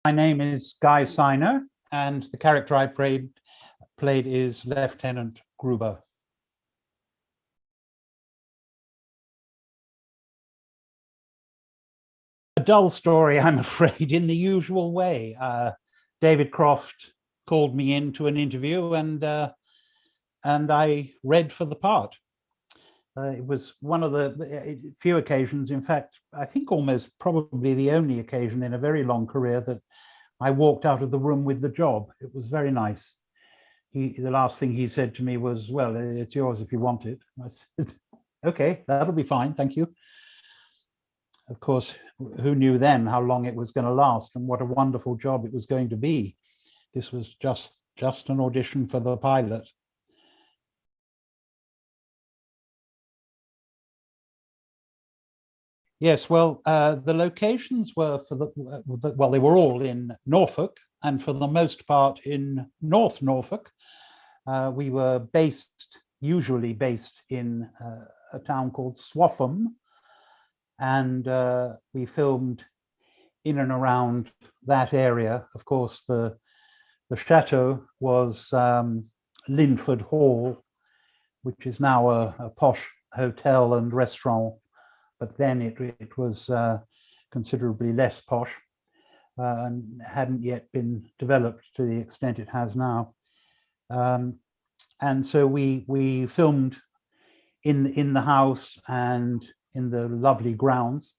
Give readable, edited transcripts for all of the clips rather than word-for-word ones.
My name is Guy Siner, and the character I played is Lieutenant Gruber. A dull story, I'm afraid, in the usual way. David Croft called me into an interview, and I read for the part. It was one of the few occasions, in fact, I think almost probably the only occasion in a very long career that I walked out of the room with the job. It was very nice. The last thing he said to me was, "Well, it's yours if you want it." I said, "Okay, that'll be fine, thank you." Of course, who knew then how long it was going to last and what a wonderful job it was going to be. This was just an audition for the pilot. Yes, well, the locations were well, they were all in Norfolk, and for the most part in North Norfolk. We were usually based in a town called Swaffham, and we filmed in and around that area. Of course, the chateau was Linford Hall, which is now a posh hotel and restaurant, but then it was considerably less posh and hadn't yet been developed to the extent it has now. And so we filmed in the house and in the lovely grounds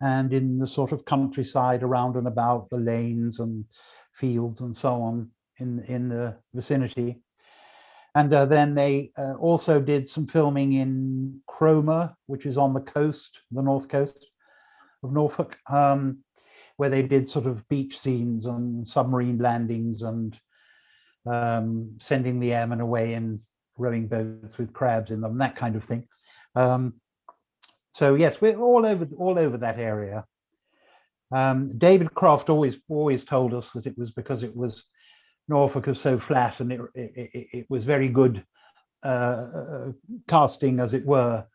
and in the sort of countryside around and about the lanes and fields and so on in the vicinity. And then they also did some filming in Cromer, which is on the coast, the north coast of Norfolk, where they did sort of beach scenes and submarine landings and sending the airmen away in rowing boats with crabs in them, that kind of thing. So yes, we're all over that area. David Croft always told us that it was because it was Norfolk is so flat, and it was very good casting, as it were,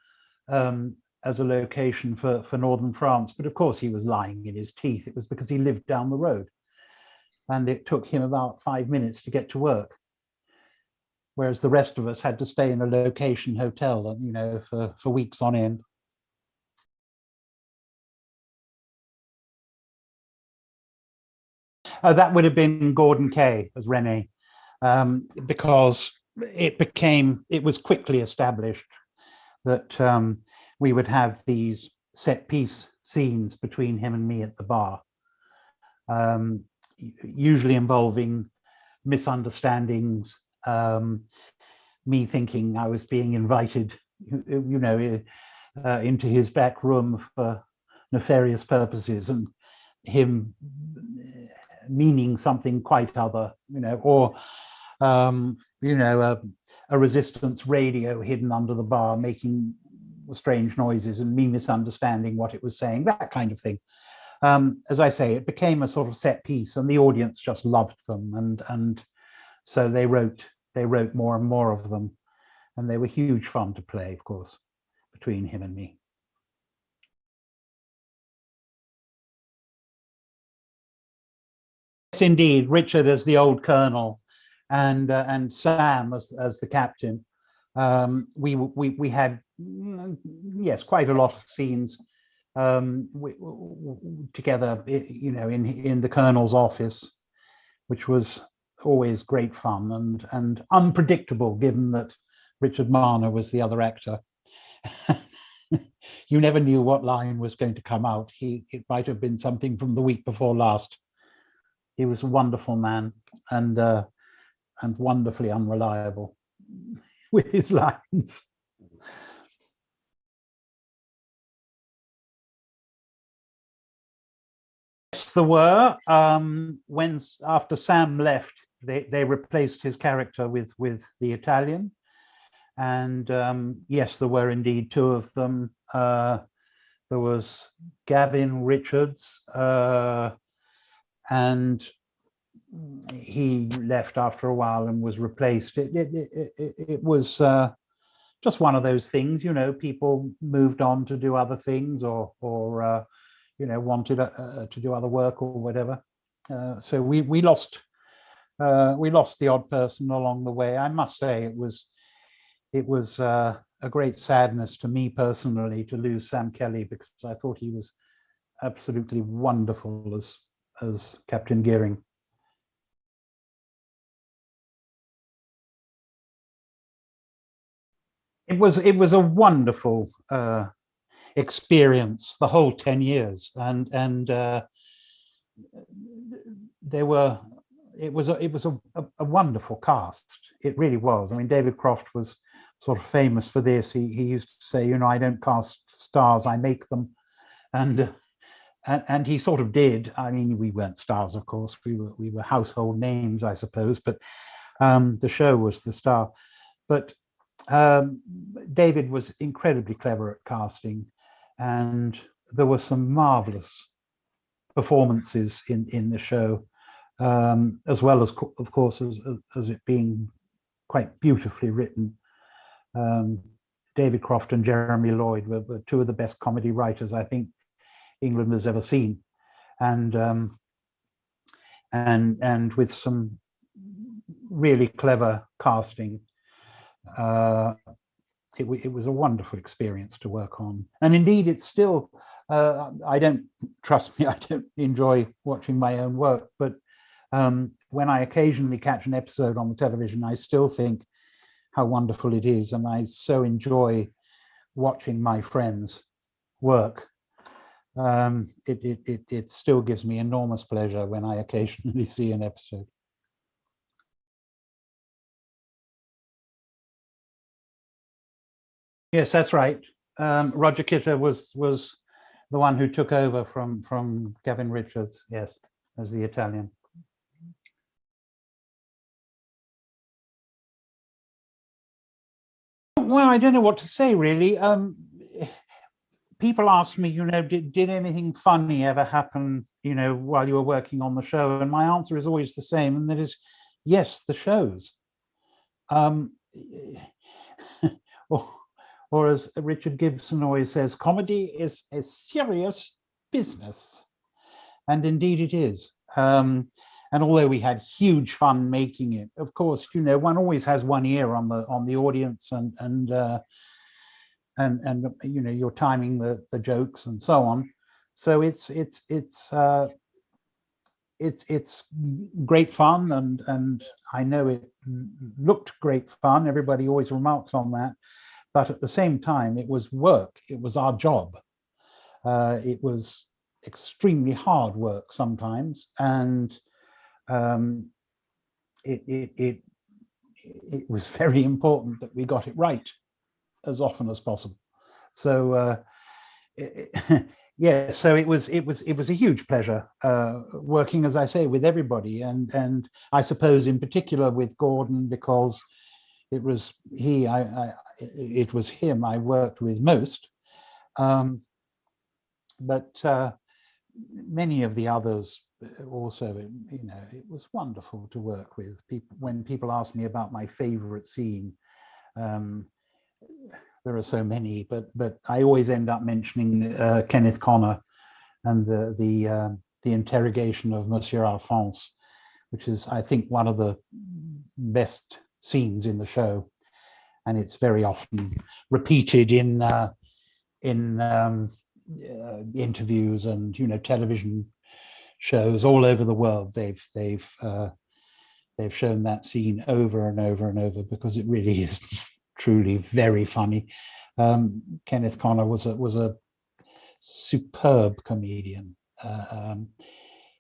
as a location for northern France. But of course, he was lying in his teeth. It was because he lived down the road, and it took him about 5 minutes to get to work, whereas the rest of us had to stay in a location hotel, you know, for weeks on end. That would have been Gordon Kay as Rene, because it was quickly established that we would have these set piece scenes between him and me at the bar, usually involving misunderstandings, me thinking I was being invited, you know, into his back room for nefarious purposes, and him meaning something quite other, you know, or you know, a resistance radio hidden under the bar making strange noises and me misunderstanding what it was saying, that kind of thing. As I say, it became a sort of set piece, and the audience just loved them, and so they wrote more and more of them, and they were huge fun to play, of course, between him and me. Yes, indeed, Richard as the old colonel, and Sam as the captain. We had, yes, quite a lot of scenes together, you know, in the colonel's office, which was always great fun and unpredictable, given that Richard Marner was the other actor. You never knew what line was going to come out. It might have been something from the week before last. He was a wonderful man and wonderfully unreliable with his lines. Yes, there were. When after Sam left, they replaced his character with the Italian, and yes, there were indeed two of them. There was Gavin Richards, and he left after a while and was replaced. It was just one of those things, you know, people moved on to do other things, or you know, wanted to do other work or whatever. So we lost the odd person along the way. I must say it was a great sadness to me personally to lose Sam Kelly, because I thought he was absolutely wonderful as Captain Gearing. It was a wonderful experience, the whole 10 years, and there were it was a wonderful cast. It really was. I mean, David Croft was sort of famous for this. He used to say, I don't cast stars, I make them. And he sort of did. I mean, we weren't stars, of course. We were household names, I suppose, but the show was the star. But David was incredibly clever at casting, and there were some marvelous performances in the show, as well as, of course, as it being quite beautifully written. David Croft and Jeremy Lloyd were two of the best comedy writers I think England has ever seen, and with some really clever casting. It was a wonderful experience to work on, and indeed it's still. I don't trust me. I don't enjoy watching my own work, but when I occasionally catch an episode on the television, I still think how wonderful it is, and I so enjoy watching my friends work. It still gives me enormous pleasure when I occasionally see an episode. Yes, that's right. Roger Kitter was the one who took over from Gavin Richards. Yes, as the Italian. Well, I don't know what to say really. People ask me, did anything funny ever happen, while you were working on the show? And my answer is always the same, and that is, yes, the shows. Um, or, or as Richard Gibson always says, comedy is a serious business, and indeed it is. And although we had huge fun making it, of course, one always has one ear on the audience, and you're timing the jokes and so on. So it's great fun, and I know it looked great fun. Everybody always remarks on that, but at the same time, it was work. It was our job. It was extremely hard work sometimes, and it was very important that we got it right as often as possible. So yeah, so it was a huge pleasure working, as I say, with everybody, and I suppose in particular with Gordon, because it was it was him I worked with most, but many of the others also. It was wonderful to work with people. When people ask me about my favorite scene, there are so many, but I always end up mentioning Kenneth Connor and the interrogation of Monsieur Alphonse, which is, I think, one of the best scenes in the show, and it's very often repeated in interviews and television shows all over the world. They've shown that scene over and over and over, because it really is truly very funny. Kenneth Connor was a superb comedian.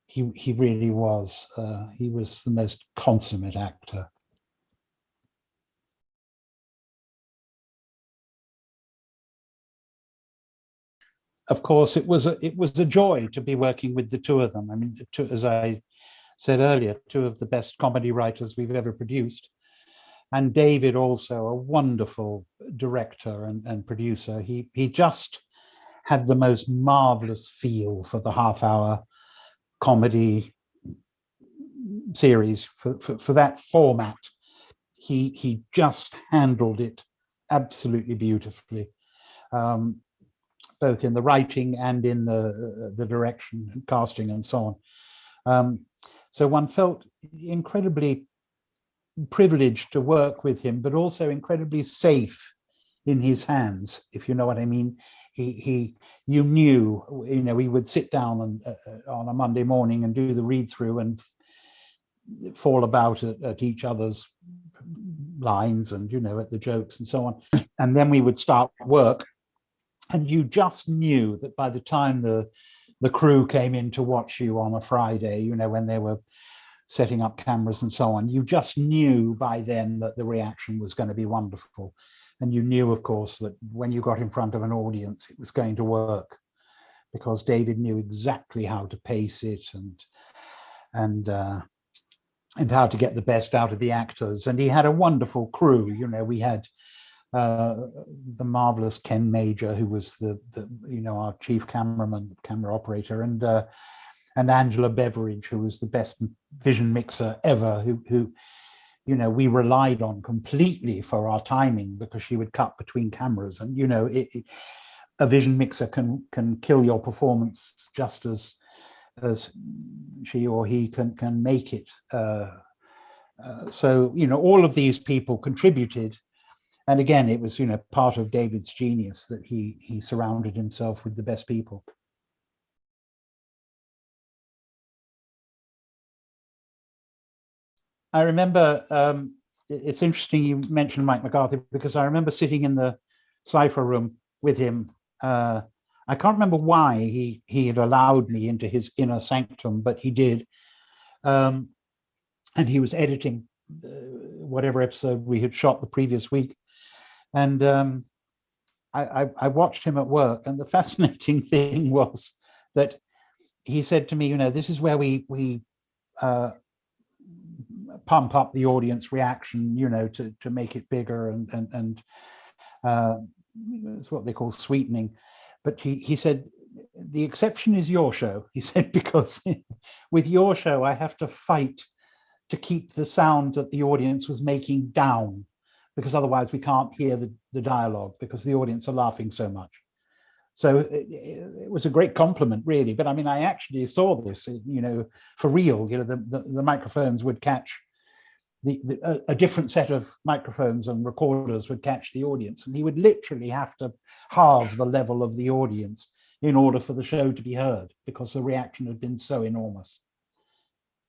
He really was. He was the most consummate actor. Of course, it was a joy to be working with the two of them. I mean, as I said earlier, two of the best comedy writers we've ever produced. And David, also a wonderful director and producer. He just had the most marvelous feel for the half-hour comedy series, for that format. He just handled it absolutely beautifully, both in the writing and in the direction and casting and so on. So one felt incredibly privileged to work with him, but also incredibly safe in his hands, if you know what I mean. You knew, we would sit down on a Monday morning and do the read through and fall about at each other's lines and, at the jokes and so on. And then we would start work, and you just knew that by the time the crew came in to watch you on a Friday, when they were setting up cameras and so on, you just knew by then that the reaction was going to be wonderful. And you knew, of course, that when you got in front of an audience, it was going to work, because David knew exactly how to pace it and how to get the best out of the actors. And he had a wonderful crew. We had the marvelous Ken Major, who was the our chief camera operator, and Angela Beveridge, who was the best vision mixer ever, who we relied on completely for our timing, because she would cut between cameras. And a vision mixer can kill your performance just as she or he can make it. So all of these people contributed, and again, it was part of David's genius that he surrounded himself with the best people. I remember, it's interesting you mentioned Mike McCarthy, because I remember sitting in the cipher room with him. I can't remember why he had allowed me into his inner sanctum, but he did. And he was editing whatever episode we had shot the previous week. And I watched him at work, and the fascinating thing was that he said to me, this is where we pump up the audience reaction, to make it bigger, and it's what they call sweetening. But he said, the exception is your show. He said, because with your show, I have to fight to keep the sound that the audience was making down, because otherwise we can't hear the dialogue, because the audience are laughing so much. So it was a great compliment, really. But I mean, I actually saw this, for real. The microphones would catch a different set of microphones and recorders would catch the audience, and he would literally have to halve the level of the audience in order for the show to be heard, because the reaction had been so enormous.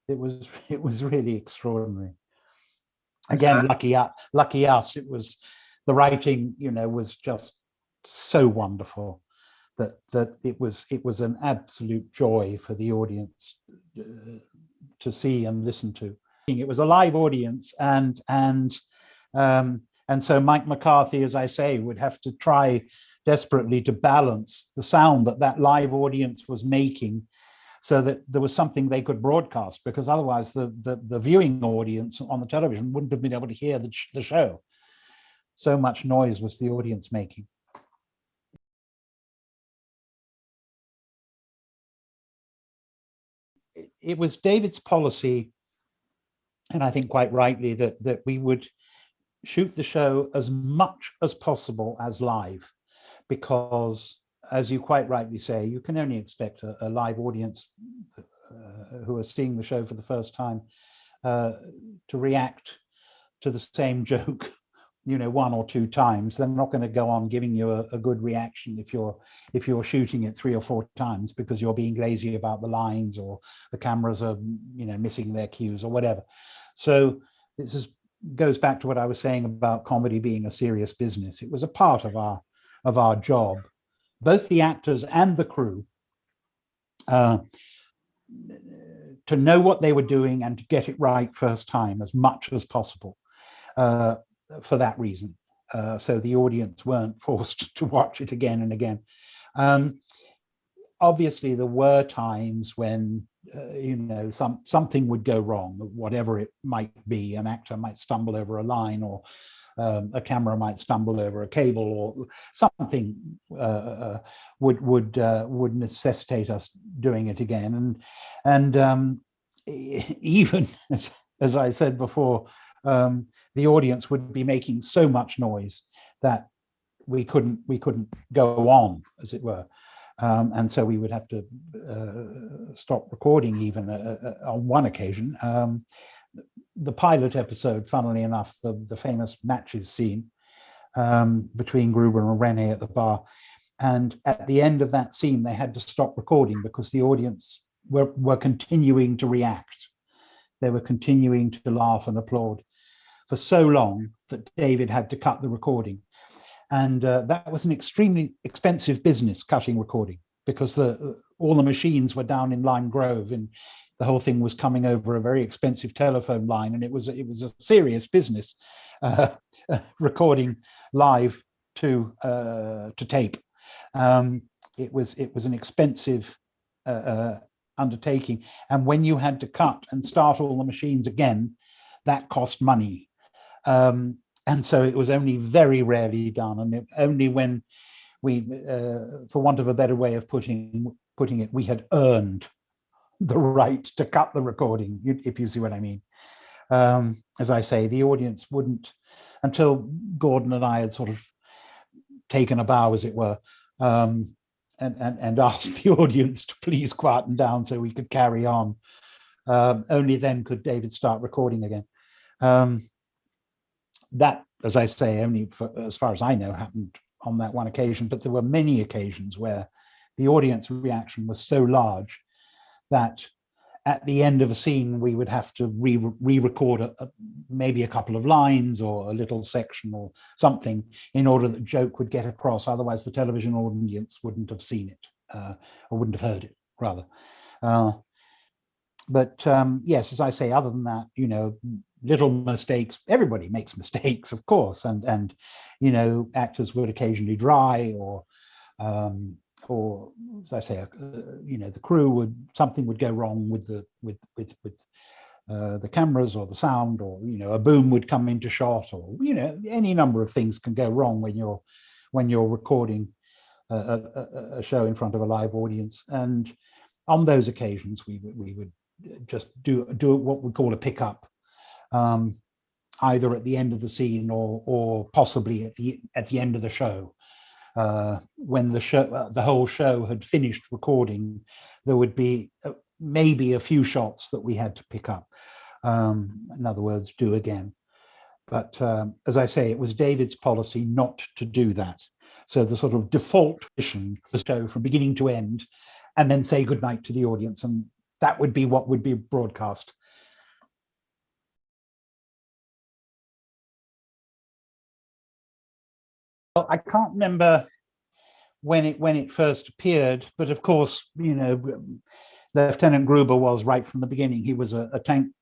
It was really extraordinary. Again, lucky us. It was, the writing, was just so wonderful that it was an absolute joy for the audience to see and listen to. It was a live audience, and so Mike McCarthy, as I say, would have to try desperately to balance the sound that live audience was making, so that there was something they could broadcast, because otherwise the viewing audience on the television wouldn't have been able to hear the show. So much noise was the audience making. It was David's policy, and I think quite rightly, that we would shoot the show as much as possible as live, because, as you quite rightly say, you can only expect a live audience who are seeing the show for the first time to react to the same joke, one or two times. They're not going to go on giving you a good reaction if you're shooting it 3 or 4 times, because you're being lazy about the lines, or the cameras are missing their cues or whatever. So this goes back to what I was saying about comedy being a serious business. It was a part of our job, both the actors and the crew, to know what they were doing and to get it right first time as much as possible, for that reason. So the audience weren't forced to watch it again and again. Obviously, there were times when something would go wrong, whatever it might be. An actor might stumble over a line, or a camera might stumble over a cable, or something would necessitate us doing it again. And even as I said before, the audience would be making so much noise that we couldn't go on, as it were. And so we would have to stop recording even on one occasion. The pilot episode, funnily enough, the famous matches scene between Gruber and Rene at the bar. And at the end of that scene, they had to stop recording because the audience were continuing to react. They were continuing to laugh and applaud for so long that David had to cut the recording. And that was an extremely expensive business, cutting recording, because all the machines were down in Lime Grove, and the whole thing was coming over a very expensive telephone line, and it was a serious business, recording live to tape. It was an expensive undertaking, and when you had to cut and start all the machines again, that cost money. And so it was only very rarely done, and only when we, for want of a better way of putting it, we had earned the right to cut the recording, if you see what I mean. As I say, the audience wouldn't, until Gordon and I had sort of taken a bow, as it were, and asked the audience to please quieten down so we could carry on. Only then could David start recording again. That, as I say, only as far as I know, happened on that one occasion, but there were many occasions where the audience reaction was so large that at the end of a scene, we would have to re-record maybe a couple of lines or a little section or something in order that joke would get across. Otherwise, the television audience wouldn't have seen it, or wouldn't have heard it, rather. But yes, as I say, other than that, little mistakes. Everybody makes mistakes, of course, and actors would occasionally dry, or as I say, the crew something would go wrong with the cameras or the sound, or a boom would come into shot, or any number of things can go wrong when you're recording a show in front of a live audience. And on those occasions, we would just do what we call a pickup, either at the end of the scene or possibly at the end of the show. When the whole show had finished recording, there would be maybe a few shots that we had to pick up. In other words, do again. But as I say, it was David's policy not to do that. So the sort of default position was to go from beginning to end and then say goodnight to the audience. And that would be what would be broadcast. Well, I can't remember when it first appeared, but of course, Lieutenant Gruber was right from the beginning. He was a tank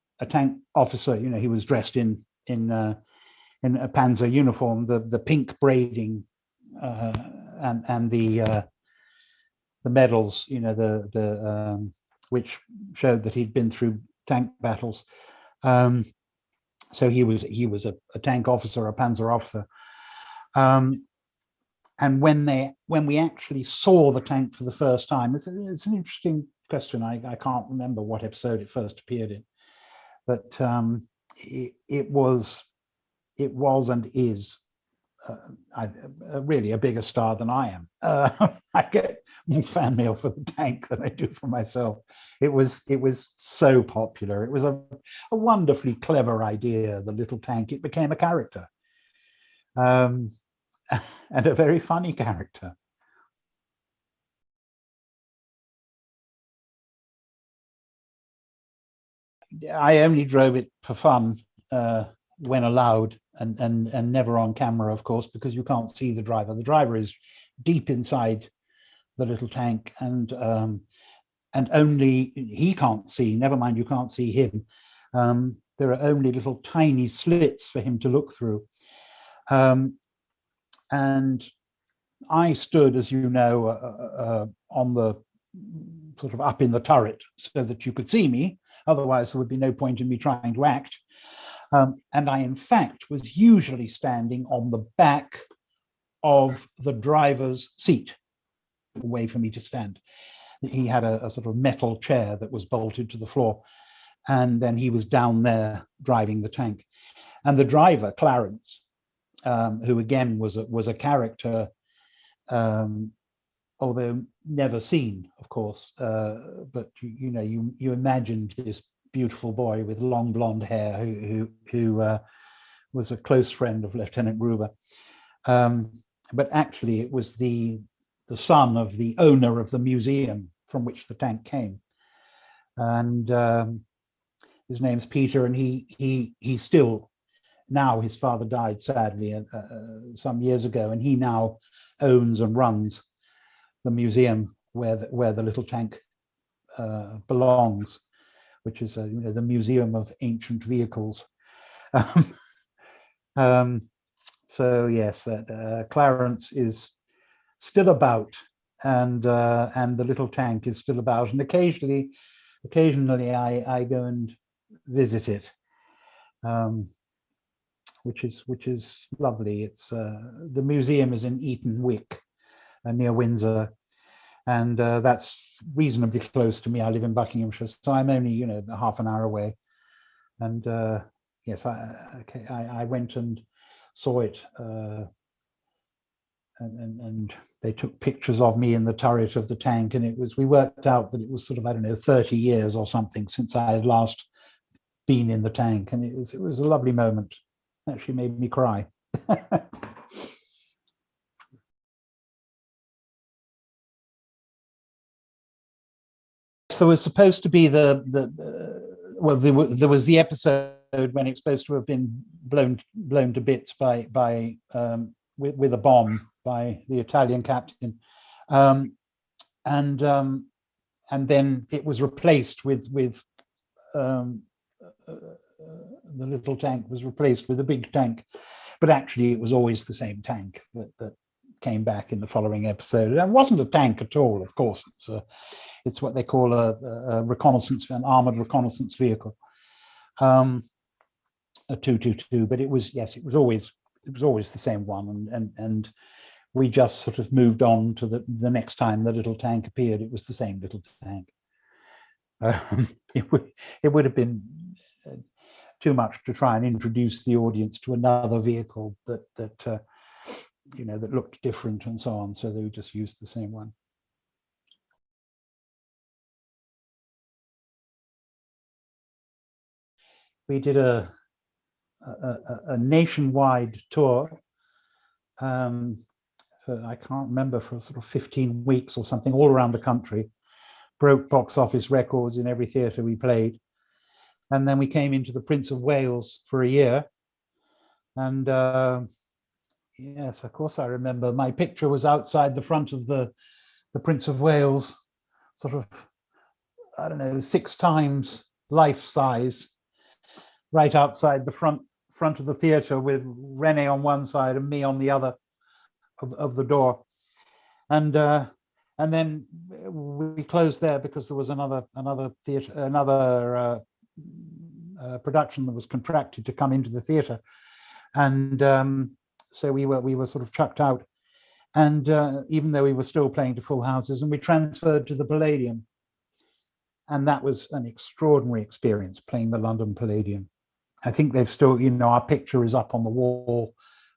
officer. He was dressed in a Panzer uniform, the pink braiding, and the medals, which showed that he'd been through tank battles. So he was a tank officer, a Panzer officer. And when we actually saw the tank for the first time, it's an interesting question. I can't remember what episode it first appeared in, but it was and is really a bigger star than I am. I get more fan mail for the tank than I do for myself. It was so popular. It was a wonderfully clever idea, the little tank. It became a character. And a very funny character. I only drove it for fun when allowed, and never on camera, of course, because you can't see the driver. The driver is deep inside the little tank, and only he can't see. Never mind, you can't see him. There are only little tiny slits for him to look through. And I stood, as you know, on the sort of up in the turret so that you could see me. Otherwise, there would be no point in me trying to act. And I, in fact, was usually standing on the back of the driver's seat, a way for me to stand. He had a sort of metal chair that was bolted to the floor. And then he was down there driving the tank. And the driver, Clarence, who again was a character, although never seen, of course. But you know, you imagined this beautiful boy with long blonde hair who was a close friend of Lieutenant Gruber. But actually, it was the son of the owner of the museum from which the tank came, and his name's Peter, and he still, now his father died sadly some years ago, and he now owns and runs the museum where the little tank belongs, which is you know, the Museum of Ancient Vehicles. So yes, that Clarence is still about, and the little tank is still about, and occasionally I go and visit it, which is lovely. It's the museum is in Eton Wick, near Windsor, and that's reasonably close to me. I live in Buckinghamshire, so I'm only, you know, half an hour away. And yes, I went and saw it, and they took pictures of me in the turret of the tank, and we worked out that it was sort of, I don't know, 30 years or something since I had last been in the tank, and it was a lovely moment. It actually made me cry. There was supposed to be well, there was the episode when it's supposed to have been blown to bits with a bomb by the Italian captain, and then it was replaced with the little tank was replaced with a big tank, but actually it was always the same tank that came back in the following episode. And it wasn't a tank at all, of course. It's what they call a reconnaissance, an armored reconnaissance vehicle, a 222. But it was, yes, it was always the same one, and we just sort of moved on to the next time the little tank appeared. It was the same little tank. It would have been too much to try and introduce the audience to another vehicle that you know, that looked different and so on. So they would just use the same one. We did a nationwide tour. I can't remember, for sort of 15 weeks or something, all around the country. Broke box office records in every theatre we played. And then we came into the Prince of Wales for a year. And yes, of course I remember, my picture was outside the front of the Prince of Wales, sort of, I don't know, 6 times life size, right outside the front of the theatre, with Rene on one side and me on the other of the door. And then we closed there because there was another theatre, another production that was contracted to come into the theatre, and so we were sort of chucked out. And even though we were still playing to full houses, and we transferred to the Palladium, and that was an extraordinary experience, playing the London Palladium. I think they've still, you know, our picture is up on the wall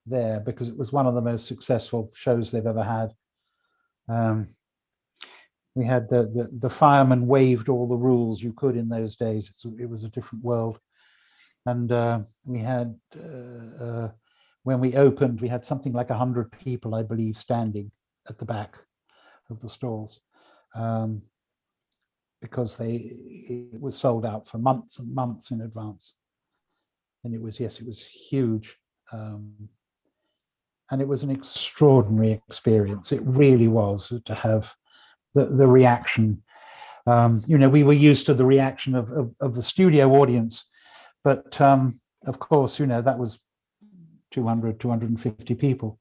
there, because it was one of the most successful shows they've ever had. We had the firemen waived all the rules you could in those days. It was a different world. And we had, when we opened, we had something like 100 people, I believe, standing at the back of the stalls, because it was sold out for months and months in advance. And it was, yes, it was huge. And it was an extraordinary experience. It really was, to have the reaction. You know, we were used to the reaction of the studio audience, but of course, you know, that was 200, 250 people.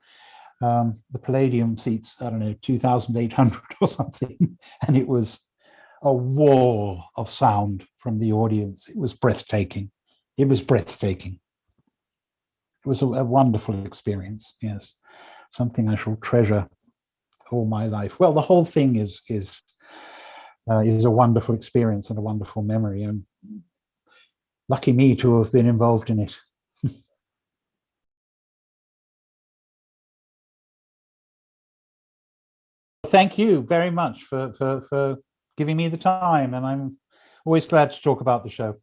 The Palladium seats, I don't know, 2,800 or something. And it was a wall of sound from the audience. It was breathtaking. It was breathtaking. It was a wonderful experience, yes. Something I shall treasure all my life. Well, the whole thing is a wonderful experience and a wonderful memory, and lucky me to have been involved in it. thank you very much for giving me the time, and I'm always glad to talk about the show.